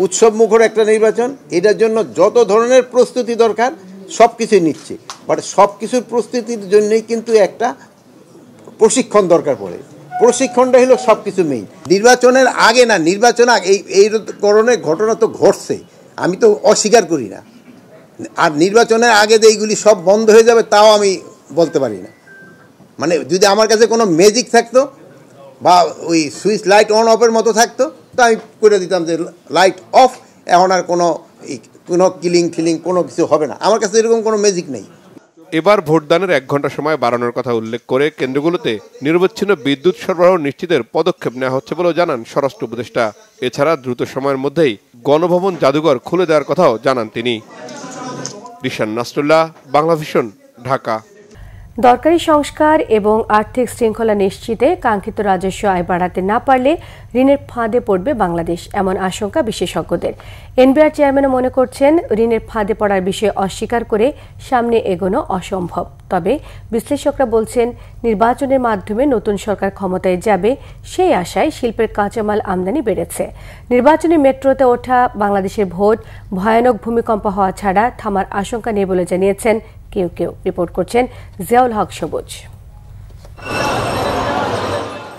উৎসব মুখর একটা নির্বাচন, এটার জন্য যত ধরনের প্রস্তুতি দরকার সব কিছুই নিচ্ছে। বাট সব কিছুর প্রস্তুতির জন্যই কিন্তু একটা প্রশিক্ষণ দরকার পড়ে। প্রশিক্ষণটা হলো সব কিছু মেইন। নির্বাচনের আগে না, নির্বাচন আগে এই ধরনের ঘটনা তো ঘটছে, আমি তো অস্বীকার করি না। আর নির্বাচনের আগে যে এইগুলি সব বন্ধ হয়ে যাবে তাও আমি বলতে পারি না। মানে যদি আমার কাছে কোনো ম্যাজিক থাকতো বা ওই সুইচ লাইট অন অফের মতো থাকতো তা আমি করে দিতাম যে লাইট অফ, এখন আর কোনো কিলিং কোনো কিছু হবে না। আমার কাছে এরকম কোনো ম্যাজিক নেই। এবার ভোটদানের 1 ঘন্টা সময় বাড়ানোর কথা উল্লেখ করে কেন্দ্রগুলোতে নিরবচ্ছিন্ন বিদ্যুৎ সরবরাহ নিশ্চিতের পদক্ষেপ নেওয়া হচ্ছে বলেও জানান স্বরাষ্ট্র উপদেষ্টা। এছাড়া দ্রুত সময়ের মধ্যেই গণভবন জাদুঘর খুলে দেওয়ার কথাও জানান তিনি। রিশান নাসরুল্লাহ, বাংলা ভিশন, ঢাকা। দরকারি সংস্কার এবং আর্থিক শৃঙ্খলা নিশ্চিতে কাঙ্ক্ষিত রাজস্ব আয় বাড়াতে না পারলে ঋণের ফাঁদে পড়বে বাংলাদেশ, এমন আশঙ্কা বিশেষজ্ঞদের। এনবিআর চেয়ারম্যানও মনে করছেন, ঋণের ফাঁদে পড়ার বিষয়ে অস্বীকার করে সামনে এগোনো অসম্ভব। তবে বিশ্লেষকরা বলছেন, নির্বাচনের মাধ্যমে নতুন সরকার ক্ষমতায় যাবে সেই আশায় শিল্পের কাঁচামাল আমদানি বেড়েছে। নির্বাচনে মেট্রোতে ওঠা বাংলাদেশের ভোট ভয়ানক ভূমিকম্প হওয়া ছাড়া থামার আশঙ্কা নেই বলে জানিয়েছেন কেউ কেউ। রিপোর্ট করছেন জিয়াউল হক সবুজ।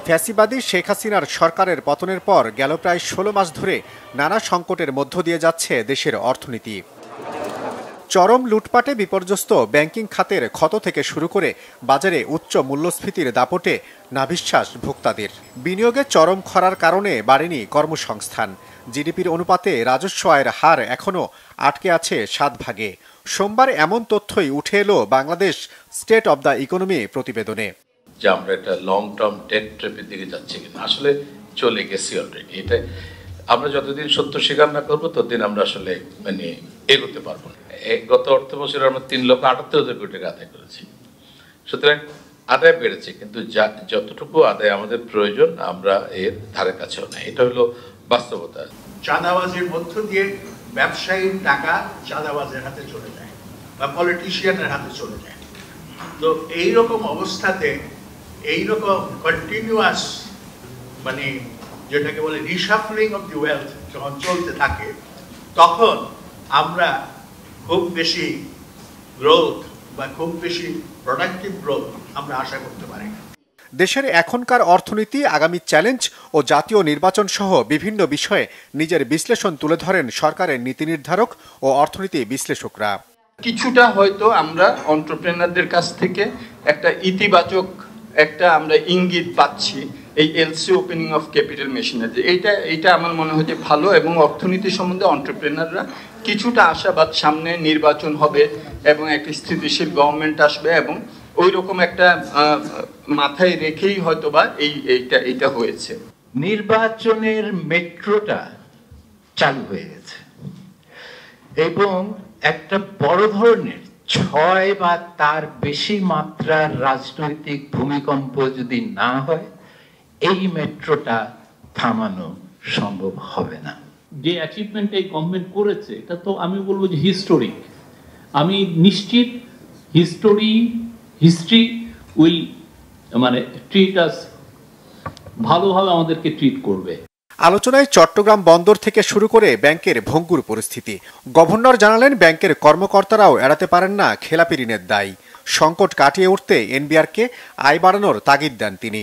ফ্যাসিবাদী শেখ হাসিনার সরকারের পতনের পর গেল প্রায় 16 মাস ধরে নানা সংকটের মধ্য দিয়ে যাচ্ছে দেশের অর্থনীতি। চরম লুটপাটে বিপর্যস্ত ব্যাংকিং খাতের ক্ষত থেকে শুরু করে বাজারে উচ্চ মূল্যস্ফীতির দাপটে নাভিশ্বাস ভোক্তাদের। বিনিয়োগে চরম খরার কারণে বাড়েনি কর্মসংস্থান। জিডিপির অনুপাতে রাজস্ব আয়ের হার এখনও আটকে আছে 7 ভাগে। সোমবার এমন তথ্যই উঠে এলো Bangladesh state of the economy প্রতিবেদনে। যে আমরা একটা লং টার্ম ডেট ট্র্যাপের দিকে যাচ্ছি কিনা, আসলে চলে গেছি অলরেডি। এটা আমরা যতদিন সত্য স্বীকার না করবো ততদিন আমরা আসলে মানে এগোতে পারবো না। গত অর্থ বছরে আমরা 3,78,000 কোটি টাকা আদায় করেছি। সুতরাং আদায় বেড়েছে, কিন্তু যতটুকু আদায় আমাদের প্রয়োজন আমরা এর ধারে কাছেও নাই। এটা হলো বাস্তবতা। চাঁদাবাজির মধ্য দিয়ে ব্যবসায়ীর টাকা চাঁদাবাজের হাতে চলে যায় বা পলিটিশিয়ানের হাতে চলে যায়। তো এইরকম অবস্থাতে এইরকম কন্টিনিউয়াস মানে যেটাকে বলে রিশাফলিং অফ দি ওয়েলথ যখন চলতে থাকে, তখন আমরা খুব বেশি গ্রোথ বা খুব বেশি প্রোডাক্টিভ গ্রোথ আমরা আশা করতে পারি না। দেশের এখনকার অর্থনীতি, আগামী চ্যালেঞ্জ ও জাতীয় নির্বাচন সহ বিভিন্ন বিষয়ে নিজের বিশ্লেষণ তুলে ধরেন সরকারের নীতি নির্ধারক ও অর্থনীতি বিশ্লেষকরা। কিছুটা হয়তো আমরা এন্টারপ্রেনারদের কাছ থেকে একটা ইতিবাচক একটা আমরা ইঙ্গিত পাচ্ছি এই LC opening of capital machinery. এইটা আমার মনে হয় যে ভালো, এবং অর্থনীতি সম্বন্ধে এন্টারপ্রেনাররা কিছুটা আশাবাদ, সামনে নির্বাচন হবে এবং একটা স্থিতিশীল গভর্নমেন্ট আসবে, এবং ওই রকম একটা মাথায় রেখেই হয়তোবা এইটা হয়েছে। নির্বাচনের মেট্রোটা চালু হয়ে গেছে এবং একটা বড় ধরনের 6 বা তার বেশি মাত্রার রাজনৈতিক ভূমিকম্প যদি না হয়, এই মেট্রোটা থামানো সম্ভব হবে না। যে অ্যাচিভমেন্ট এই গভর্নমেন্ট করেছে এটা তো আমি বলবো যে হিস্টোরিক। আমি নিশ্চিত হিস্ট্রি উইল মানে ট্রিট আস, ভালোভাবে আমাদেরকে ট্রিট করবে। আলোচনায় চট্টগ্রাম বন্দর থেকে শুরু করে ব্যাংকের ভঙ্গুর পরিস্থিতি। গভর্নর জানালেন, ব্যাংকের কর্মকর্তারাও এড়াতে পারেন না খেলাপি ঋণের দায়। সংকট কাটিয়ে উঠতে এনবিআরকে আয় বাড়ানোর তাগিদ দেন তিনি।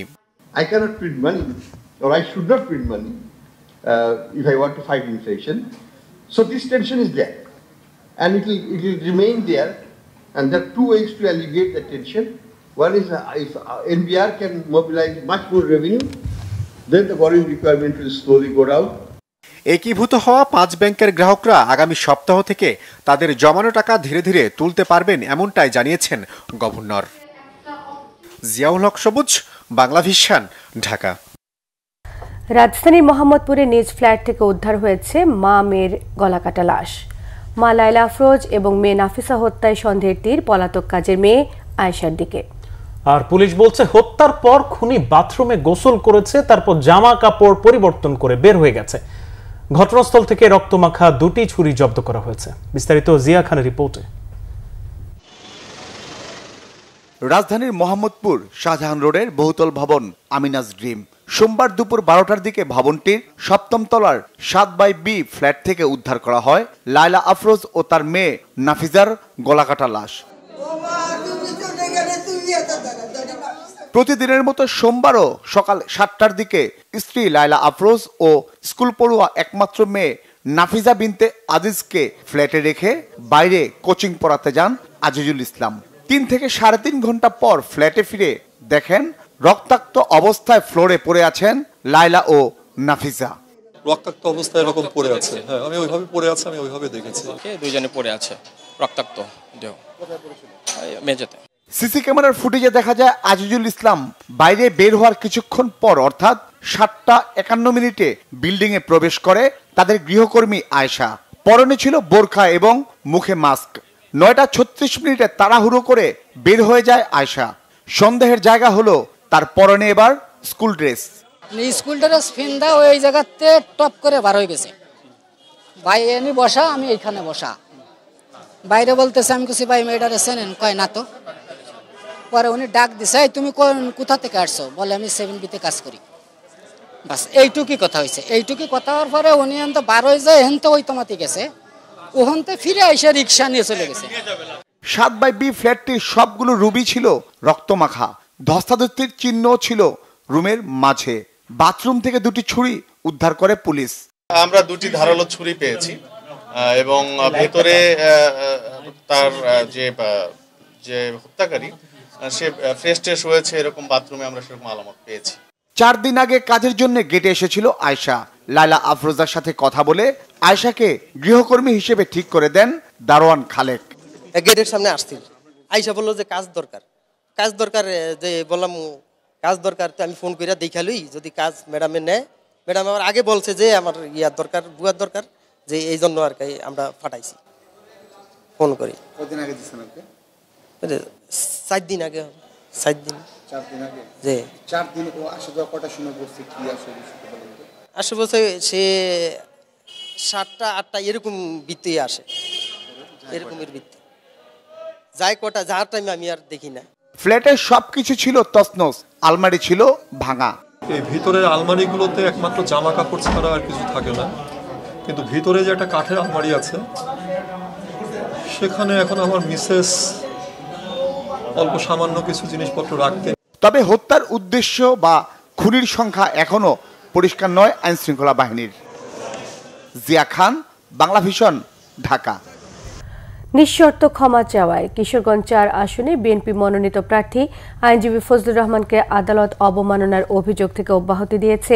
I cannot print money, or I should not print money if I want to fight inflation. So this tension is there, and it will remain there. And there are two ways to alleviate the tension. One is if NBR can mobilize much more revenue, then the borrowing requirement will slowly go down. একীভূত হওয়া 5 ব্যাংকের গ্রাহকরা আগামী সপ্তাহ থেকে তাদের জমানো টাকা ধীরে ধীরে তুলতে পারবেন, এমনটাই জানিয়েছেন গভর্নর। জিয়াউল হক সবুজ, বাংলা ভিশন, ঢাকা। রাজধানীর মোহাম্মদপুরে নিজ ফ্ল্যাট থেকে উদ্ধার হয়েছে মা মেয়ের গলাকাটা লাশ। মা লায়লা আফরোজ এবং মেয়ে নাফিসা হত্যায় সন্দেহের তীর পলাতক কাজের মেয়ে আয়েশার দিকে। আর পুলিশ বলছে হত্যার পর খুনি বাথরুমে গোসল করেছে, তারপর জামা কাপড় পরিবর্তন করে বের হয়ে গেছে। ঘটনাস্থল থেকে রক্তমাখা 2টি ছুরি জব্দ করা হয়েছে। বিস্তারিত জিয়া খানের রিপোর্টে। রাজধানীর মোহাম্মদপুর শাহজাহান রোডের বহুতল ভবন আমিনাজ ড্রিম। সোমবার দুপুর 12টার দিকে ভবনটির 7ম তলার 7/B ফ্ল্যাট থেকে উদ্ধার করা হয় লায়লা আফরোজ ও তার মেয়ে নাফিজার গলাকাটা লাশ। প্রতিদিনের মতো সোমবারও সকাল 7টার দিকে স্ত্রী লায়লা আফরোজ ও স্কুল পড়ুয়া একমাত্র মেয়ে নাফিজা বিনতে আজিজকে ফ্ল্যাটে রেখে বাইরে কোচিং পড়াতে যান আজিজুল ইসলাম। 3 থেকে 3.5 ঘন্টা পর ফ্ল্যাটে ফিরে দেখেন রক্তাক্ত অবস্থায় ফ্লোরে পড়ে আছেন লায়লা ও নাফিজা। রক্তাক্ত অবস্থায় এরকম পড়ে আছে। হ্যাঁ, আমি ওইভাবে পড়ে আছে, আমি ওইভাবে দেখেছি। দুইজনে পড়ে আছে রক্তাক্ত দেহ মেঝেতে। সিসি ক্যামেরার ফুটেজে দেখা যায় আজিজুল ইসলাম বাইরে বের হওয়ার কিছুক্ষণ পর অর্থাৎ 7:51 বিল্ডিং এ প্রবেশ করে তাদের গৃহকর্মী আয়েশা। পরনে ছিল বোরখা এবং মুখে মাস্ক। 9:36 তাড়াহুড়ো করে বের হয়ে যায় আয়েশা। সন্দেহের জায়গা হলো তার পরনে এবার স্কুল ড্রেস। স্কুল ড্রেস ফিন্দা ওই জায়গাতে টপ করে বার হয়ে গেছে। ভাই এনে বসা, আমি এইখানে বসা। বাইরে বলতেছে, আমি কিছু ভাই মেয়েটারে চেনেন? কয় না তো। পরে উনি ডাক দিছে, তুমি কোথা থেকে আসছো? বলে আমি 7B কাজ করি। বাস এইটুকুই কথা হয়েছে। এইটুকুই কথা হওয়ার পরে উনি তো বার হয়ে যায়, হেনতে ওই তোমাতে গেছে, ওখানতে ফিরে এসে রিক্সা নিয়ে চলে গেছে। 7/B ফ্ল্যাটটির সবগুলো রুবি ছিল রক্তমাখা। ধস্তাধস্তির চিহ্ন ছিল রুমের মাঝে। বাথরুম থেকে 2টি ছুরি উদ্ধার করে পুলিশ। আমরা 2টি ধারালো ছুরি পেয়েছি এবং ভেতরে তার যে হত্যাকারী সে ফ্রেশ ট্রেশ হয়েছে এরকম বাথরুমে আমরা সেরকম আলামত পেয়েছি। 4 দিন আগে কাজের জন্য গেটে এসেছিল আয়েশা। লায়লা আফরোজার সাথে কথা বলে আয়েশাকে গৃহকর্মী হিসেবে ঠিক করে দেন দারোয়ান খালেক। গেটের সামনে আসছিল, আয়েশা বললো যে কাজ দরকার যে বললাম কাজ দরকার, তো আমি ফোন করে দেখালুই যদি কাজ ম্যাডামে নেয় ম্যাডাম আমার আগে বলছে যে আমার ইয়ার দরকার, বুয়ার দরকার, যে এই জন্য আর কি আমরা পাঠাইছি ফোন করি। কদিন আগে দিচ্ছেন আপনি? 4 দিন আগে। 4 দিন। 4 দিন আগে? জি। 4 দিন ও আসে যাওয়া কটার সময় বলছে, কি আসে? আসে বলছে সে 7টা 8টা এরকম বৃত্তি আসে, এরকমের বৃত্তি যায় কটা, যার টাইমে আমি আর দেখি না। ফ্ল্যাটের সবকিছু ছিল তছনছ, আলমারি ছিল ভাঙা। এই ভিতরের আলমারিগুলোতে একমাত্র জামা কাপড় ছাড়া আর কিছু থাকে না, কিন্তু ভিতরে যে একটা কাঠের আলমারি আছে সেখানে এখন আমার মিসেস অল্প সামান্য কিছু জিনিসপত্র রাখতেন। তবে হত্যার উদ্দেশ্য বা খুনির সংখ্যা এখনো পরিষ্কার নয় আইন শৃঙ্খলা বাহিনীর। জিয়া খান, বাংলা ভিশন, ঢাকা। নিঃশর্ত ক্ষমা চাওয়ায় কিশোরগঞ্জ 4 আসনে বিএনপি মনোনীত প্রার্থী আইনজীবী ফজলুর রহমানকে আদালত অবমাননার অভিযোগ থেকে অব্যাহতি দিয়েছে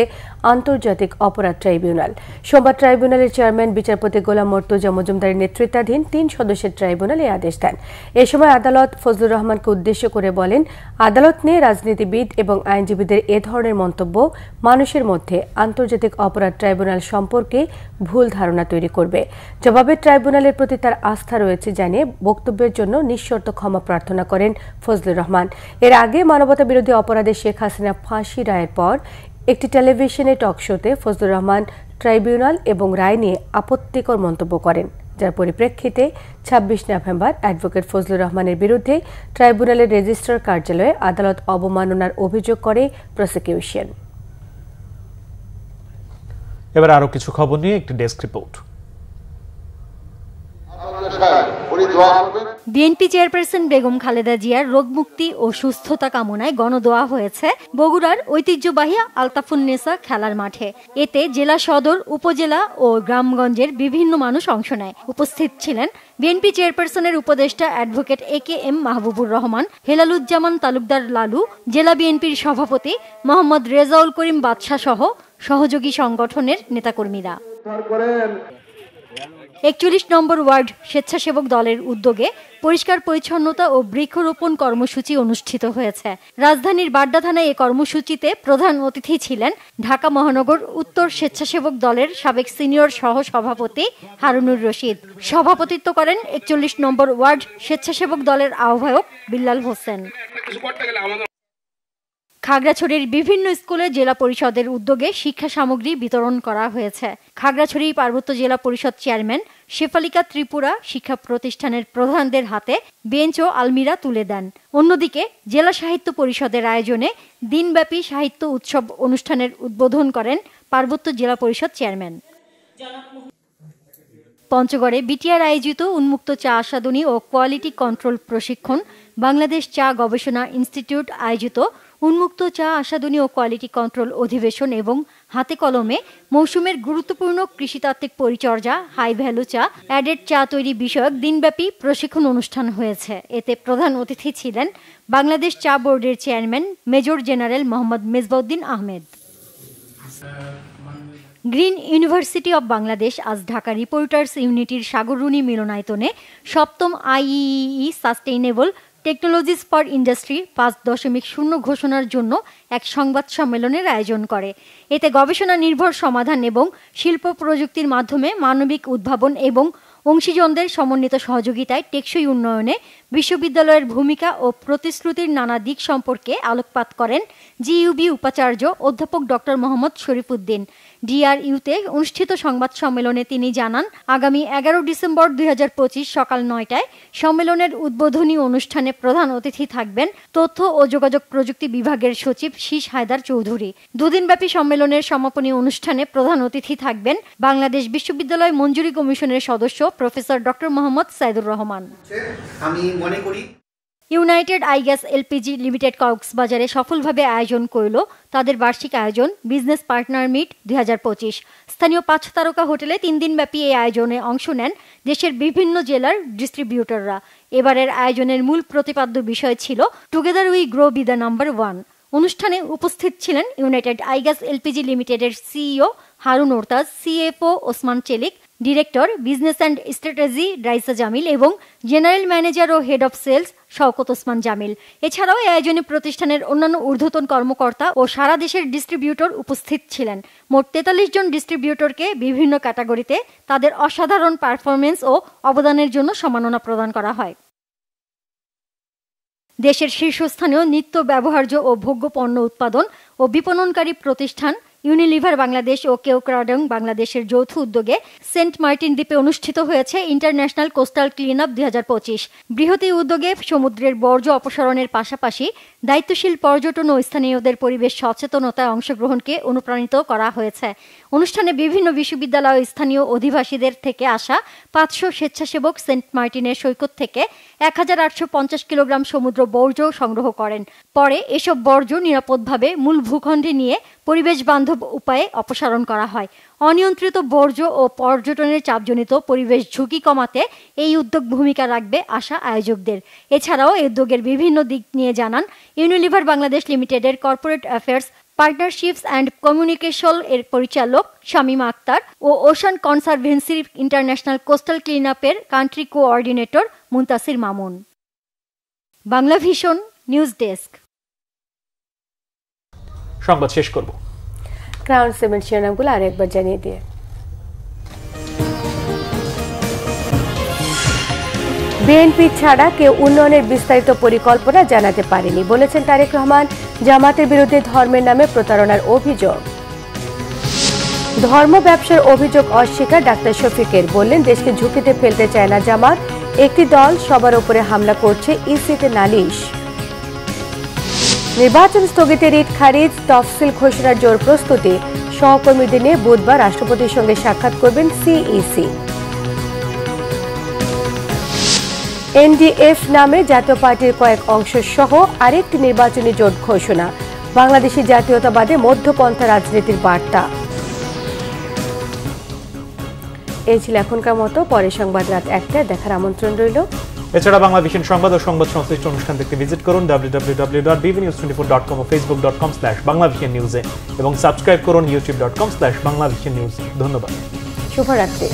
আন্তর্জাতিক অপরাধ ট্রাইব্যুনাল। সোমবার ট্রাইব্যুনালের চেয়ারম্যান বিচারপতি গোলাম মর্তুজা মজুমদারের নেতৃত্বাধীন 3 সদস্যের ট্রাইব্যুনাল এই আদেশ দেন। এ সময় আদালত ফজলুর রহমানকে উদ্দেশ্য করে বলেন, আদালত নিয়ে রাজনীতিবিদ এবং আইনজীবীদের এ ধরনের মন্তব্য মানুষের মধ্যে আন্তর্জাতিক অপরাধ ট্রাইব্যুনাল সম্পর্কে ভুল ধারণা তৈরি করবে। জবাবে ট্রাইব্যুনালের প্রতি তার আস্থা রয়েছে জানিয়ে বক্তব্যের জন্য নিঃশর্ত ক্ষমা প্রার্থনা করেন ফজলুর রহমান। এর আগে মানবতা বিরোধী অপরাধে শেখ হাসিনা ফাঁসি রায়ের পর একটি টেলিভিশনে টক শোতে ফজলুর রহমান ট্রাইব্যুনাল এবং রায় নিয়ে আপত্তিকর মন্তব্য করেন, যার পরিপ্রেক্ষিতে 26 নভেম্বর অ্যাডভোকেট ফজলুর রহমানের বিরুদ্ধে ট্রাইব্যুনালের রেজিস্ট্রার কার্যালয়ে আদালত অবমাননার অভিযোগ করে প্রসিকিউশন। এবার আরো কিছু খবর নিয়ে একটি desk report. BNP chairperson Begum Khaleda জিয়ার রোগমুক্তি ও সুস্থতা কামনায় গণদোয়া হয়েছে বগুড়ার ঐতিহ্যবাহী আলতাফুন্নেসা খেলার মাঠে। এতে জেলা সদর, উপজেলা ও গ্রামগঞ্জের বিভিন্ন মানুষ অংশ নেয়। উপস্থিত ছিলেন বিএনপি চেয়ারপারসনের উপদেষ্টা অ্যাডভোকেট AKM মাহবুবুর রহমান, হেলালুজ্জামান তালুকদার লালু, জেলা বিএনপির সভাপতি মোহাম্মদ রেজাউল করিম বাদশাহ সহ সহযোগী সংগঠনের নেতাকর্মীরা। 41 নম্বর ওয়ার্ড স্বেচ্ছাসেবক দলের উদ্যোগে পরিষ্কার পরিচ্ছন্নতা ও বৃক্ষরোপণ কর্মসূচি অনুষ্ঠিত হয়েছে। রাজধানীর বাড্ডা থানায় এই কর্মসূচিতে প্রধান অতিথি ছিলেন ঢাকা মহানগর উত্তর স্বেচ্ছাসেবক দলের সাবেক সিনিয়র সহ সভাপতি হারুনুর রশিদ। সভাপতিত্ব করেন 41 নম্বর ওয়ার্ড স্বেচ্ছাসেবক দলের আহ্বায়ক বিল্লাল হোসেন। খাগড়াছড়ির বিভিন্ন স্কুলে জেলা পরিষদের উদ্যোগে শিক্ষা সামগ্রী বিতরণ করা হয়েছে। খাগড়াছড়ি পার্বত্য জেলা পরিষদ চেয়ারম্যান শেফালিকা ত্রিপুরা শিক্ষা প্রতিষ্ঠানের প্রধানদের হাতে বেঞ্চ ও আলমিরা তুলে দেন। অন্যদিকে জেলা সাহিত্য পরিষদের আয়োজনে দিনব্যাপী সাহিত্য উৎসব অনুষ্ঠানের উদ্বোধন করেন পার্বত্য জেলা পরিষদ চেয়ারম্যান। পঞ্চগড়ে বিটিআর আয়োজিত উন্মুক্ত চা আস্বাদনী ও কোয়ালিটি কন্ট্রোল প্রশিক্ষণ, বাংলাদেশ চা গবেষণা ইনস্টিটিউট আয়োজিত উন্মুক্ত চা আস্বাদনী ও কোয়ালিটি কন্ট্রোল অধিবেশন এবং হাতে কলমে মৌসুমের গুরুত্বপূর্ণ কৃষিতাত্ত্বিক পরিচর্যা, হাই ভ্যালু চা, অ্যাডেড চা তৈরি বিষয়ক দিনব্যাপী প্রশিক্ষণ অনুষ্ঠান হয়েছে। এতে প্রধান অতিথি ছিলেন বাংলাদেশ চা বোর্ডের chairman major general Mohammad Mezbauddin Ahmed. Green university of Bangladesh আজ ঢাকা রিপোর্টার্স ইউনিটির সাগররুনি মিলনায়তনে 7ম IEEE sustainable technologies for industry 5.0 ঘোষণার জন্য এক সংবাদ সম্মেলনের আয়োজন করে। এতে গবেষণা নির্ভর সমাধান এবং শিল্প প্রযুক্তির মাধ্যমে মানবিক উদ্ভাবন এবং অংশীজনদের সমন্বিত সহযোগিতায় টেকসই উন্নয়নে বিশ্ববিদ্যালয়ের ভূমিকা ও প্রতিশ্রুতির নানা দিক সম্পর্কে আলোকপাত করেন জিইউবি উপাচার্য অধ্যাপক ডক্টর মোহাম্মদ শরীফুদ্দিন। ডিআরইউতে অনুষ্ঠিত সংবাদ সম্মেলনে তিনি জানান, আগামী 11 ডিসেম্বর 2025 সকাল 9টায় সম্মেলনের উদ্বোধনী অনুষ্ঠানে প্রধান অতিথি থাকবেন তথ্য ও যোগাযোগ প্রযুক্তি বিভাগের সচিব শীষ হায়দার চৌধুরী। দুদিনব্যাপী সম্মেলনের সমাপনী অনুষ্ঠানে প্রধান অতিথি থাকবেন বাংলাদেশ বিশ্ববিদ্যালয় মঞ্জুরি কমিশনের সদস্য প্রফেসর ডক্টর মোহাম্মদ সাইদুর রহমান। আমি মনে করি ইউনাইটেড আইগ্যাস এলপিজি লিমিটেড কক্সবাজারে সফলভাবে আয়োজন করল তাদের বার্ষিক আয়োজন বিজনেস পার্টনার মিট 2025। স্থানীয় 5 তারকা হোটেলে 3 দিনব্যাপী এই আয়োজনে অংশ নেন দেশের বিভিন্ন জেলার ডিস্ট্রিবিউটররা। এবারের আয়োজনের মূল প্রতিপাদ্য বিষয় ছিল together we grow be the number 1। অনুষ্ঠানে উপস্থিত ছিলেন ইউনাইটেড আইগ্যাস এলপিজি লিমিটেডের CEO Harun Ortac, CFO Osman Celik, director business and strategy Raisa Jamil এবং জেনারেল ম্যানেজার ও head of sales Shawkat Osman Jamil. এছাড়াও এই আয়োজনে প্রতিষ্ঠানের অন্যান্য ঊর্ধ্বতন কর্মকর্তা ও সারা দেশের ডিস্ট্রিবিউটর উপস্থিত ছিলেন। মোট 43 জন ডিস্ট্রিবিউটরকে বিভিন্ন ক্যাটাগরিতে তাদের অসাধারণ পারফরমেন্স ও অবদানের জন্য সম্মাননা প্রদান করা হয়। দেশের শীর্ষস্থানীয় নিত্য ব্যবহার্য ও ভোগ্য পণ্য উৎপাদন ও বিপণনকারী প্রতিষ্ঠান ইউনিলিভার বাংলাদেশ ও কেওক্রাডং বাংলাদেশের যৌথ উদ্যোগে সেন্ট মার্টিন দ্বীপে অনুষ্ঠিত হয়েছে ইন্টারন্যাশনাল কোস্টাল ক্লিন আপ 2025। বৃহৎ এই উদ্যোগে সমুদ্রের বর্জ্য অপসারণের পাশাপাশি দায়িত্বশীল পর্যটন ও স্থানীয়দের পরিবেশ সচেতনতায় অংশগ্রহণকে অনুপ্রাণিত করা হয়েছে। অনুষ্ঠানে বিভিন্ন বিশ্ববিদ্যালয় ও স্থানীয় অধিবাসীদের থেকে আসা 500 স্বেচ্ছাসেবক সেন্ট মার্টিনের সৈকত থেকে 1850 কিলোগ্রাম সমুদ্র বর্জ্য সংগ্রহ করেন। পরে এসব বর্জ্য নিরাপদভাবে মূল ভূখণ্ডে নিয়ে পরিবেশ বান্ধব উপায়ে অপসারণ করা হয়। অনিয়ন্ত্রিত বর্জ্য ও পর্যটনের চাপজনিত পরিবেশ ঝুঁকি কমাতে এই উদ্যোগ ভূমিকা রাখবে আশা আয়োজকদের। এছাড়াও এই উদ্যোগের বিভিন্ন দিক নিয়ে জানান ইউনিলিভার বাংলাদেশ লিমিটেডের corporate affairs partnerships and communication এর পরিচালক শামিমা আক্তার ও ocean conservancy international coastal clean আপের country coordinator Muntasir Mamun. Bangla vision news desk. সংবাদ শেষ করব। ক্রাউন সিমেন্ট শিরোনামগুলো আরেকবার জানিয়ে দিয়ে বিএনপি ছাড়া কেউ উন্নয়নের বিস্তারিত পরিকল্পনা জানাতে পারেনি বলেছেন তারেক রহমান। জামাতের বিরুদ্ধে ধর্মের নামে প্রতারণার অভিযোগ। ধর্ম ব্যবসার অভিযোগ অস্বীকার ডাক্তার শফিকের, বললেন দেশকে ঝুঁকিতে ফেলতে চায় না জামাত। একটি দল সবার উপরে হামলা করছে, ইসিতে নালিশ। নির্বাচন স্থগিতের রিট খারিজ, তফসিল ঘোষণার জোর প্রস্তুতি। সহকর্মীদের নিয়ে বুধবার রাষ্ট্রপতির সঙ্গে সাক্ষাৎ করবেন সিইসি। এনডিএফ নামে জাতীয় পার্টির কয়েক অংশ সহ আরেকটি নির্বাচনী জোট ঘোষণা। বাংলাদেশি জাতীয়তাবাদে মধ্যপন্থা রাজনীতির বার্তা। এই ছিল এখনকার মতো। পরের সংবাদ রাত 1টায় দেখার আমন্ত্রণ রইল। এছাড়া বাংলা ভিশন সংবাদ ও সংবাদ সংশ্লিষ্ট অনুষ্ঠান দেখতে ভিজিট করুন www.bbnews24.com ও facebook.com/banglavishnnews এবং সাবস্ক্রাইব করুন youtube.com/banglavishnnews। ধন্যবাদ। শুভরাত্রি।